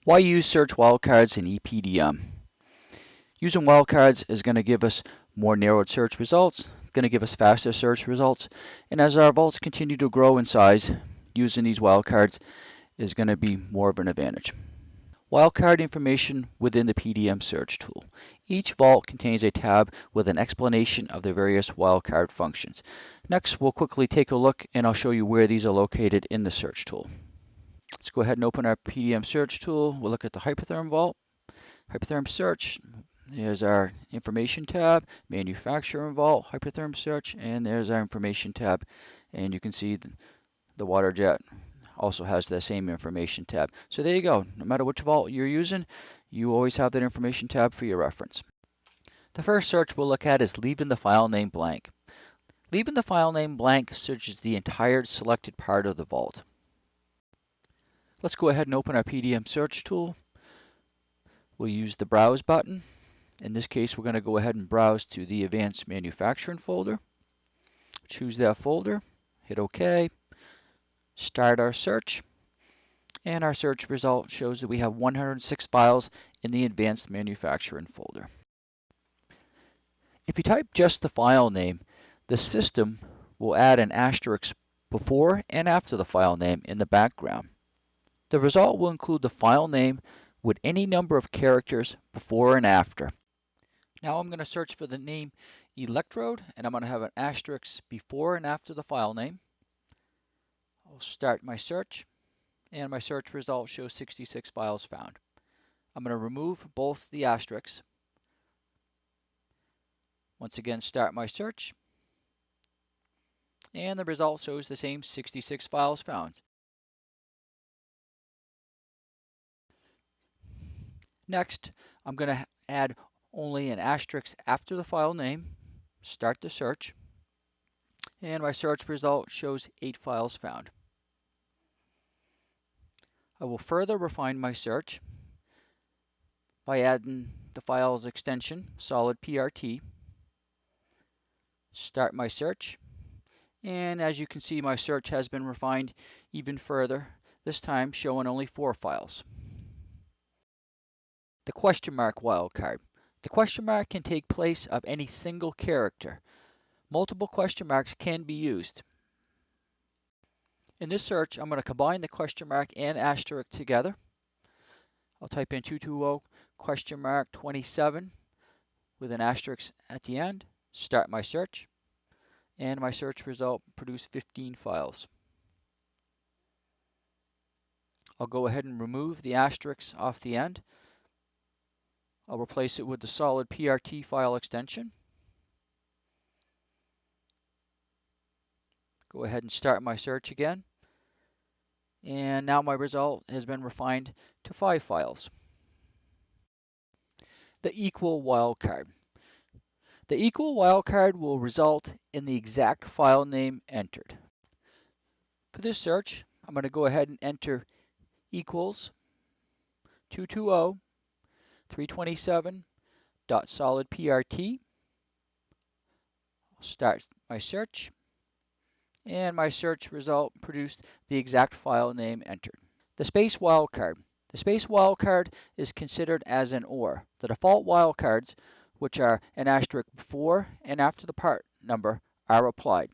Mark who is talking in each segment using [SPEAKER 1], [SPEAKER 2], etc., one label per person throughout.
[SPEAKER 1] Why use search wildcards in ePDM? Using wildcards is going to give us more narrowed search results, going to give us faster search results, and as our vaults continue to grow in size, using these wildcards is going to be more of an advantage. Wildcard information within the PDM search tool. Each vault contains a tab with an explanation of the various wildcard functions. Next, we'll quickly take a look and I'll show you where these are located in the search tool. Let's go ahead and open our PDM search tool. We'll look at the Hypertherm vault. Hypertherm search. There's our information tab, manufacturer vault, Hypertherm search, and there's our information tab. And you can see the water jet also has the same information tab. So there you go. No matter which vault you're using, you always have that information tab for your reference. The first search we'll look at is leaving the file name blank. Leaving the file name blank searches the entire selected part of the vault. Let's go ahead and open our PDM search tool. We'll use the Browse button. In this case, we're going to go ahead and browse to the Advanced Manufacturing folder. Choose that folder, hit OK, start our search, and our search result shows that we have 106 files in the Advanced Manufacturing folder. If you type just the file name, the system will add an asterisk before and after the file name in the background. The result will include the file name with any number of characters before and after. Now I'm going to search for the name electrode, and I'm going to have an asterisk before and after the file name. I'll start my search, and my search result shows 66 files found. I'm going to remove both the asterisks. Once again, start my search, and the result shows the same 66 files found. Next, I'm going to add only an asterisk after the file name, start the search, and my search result shows 8 files found. I will further refine my search by adding the file's extension, solid PRT, start my search, and as you can see, my search has been refined even further, this time showing only 4 files. The question mark wildcard. The question mark can take place of any single character. Multiple question marks can be used. In this search, I'm going to combine the question mark and asterisk together. I'll type in 220 question mark 27 with an asterisk at the end, start my search, and my search result produced 15 files. I'll go ahead and remove the asterisk off the end. I'll replace it with the solid PRT file extension. Go ahead and start my search again. And now my result has been refined to 5 files. The equal wildcard. The equal wildcard will result in the exact file name entered. For this search, I'm going to go ahead and enter equals 220 327.solidprt. I'll start my search, and my search result produced the exact file name entered. The space wildcard. The space wildcard is considered as an OR. The default wildcards, which are an asterisk before and after the part number, are applied.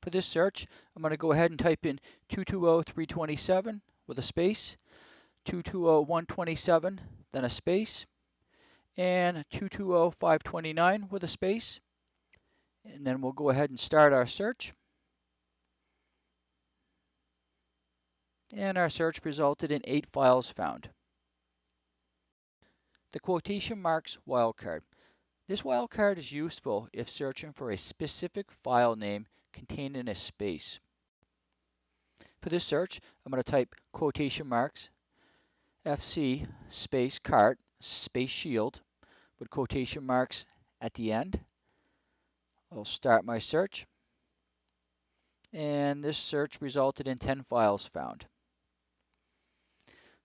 [SPEAKER 1] For this search, I'm going to go ahead and type in 220 327 with a space, 220 127, then a space, and 220 529 with a space. And then we'll go ahead and start our search. And our search resulted in 8 files found. The quotation marks wildcard. This wildcard is useful if searching for a specific file name containing a space. For this search, I'm going to type quotation marks FC space cart space shield with quotation marks at the end. I'll start my search, and this search resulted in 10 files found.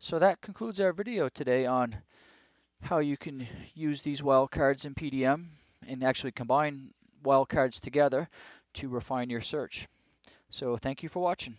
[SPEAKER 1] So that concludes our video today on how you can use these wildcards in PDM and actually combine wildcards together to refine your search. So thank you for watching.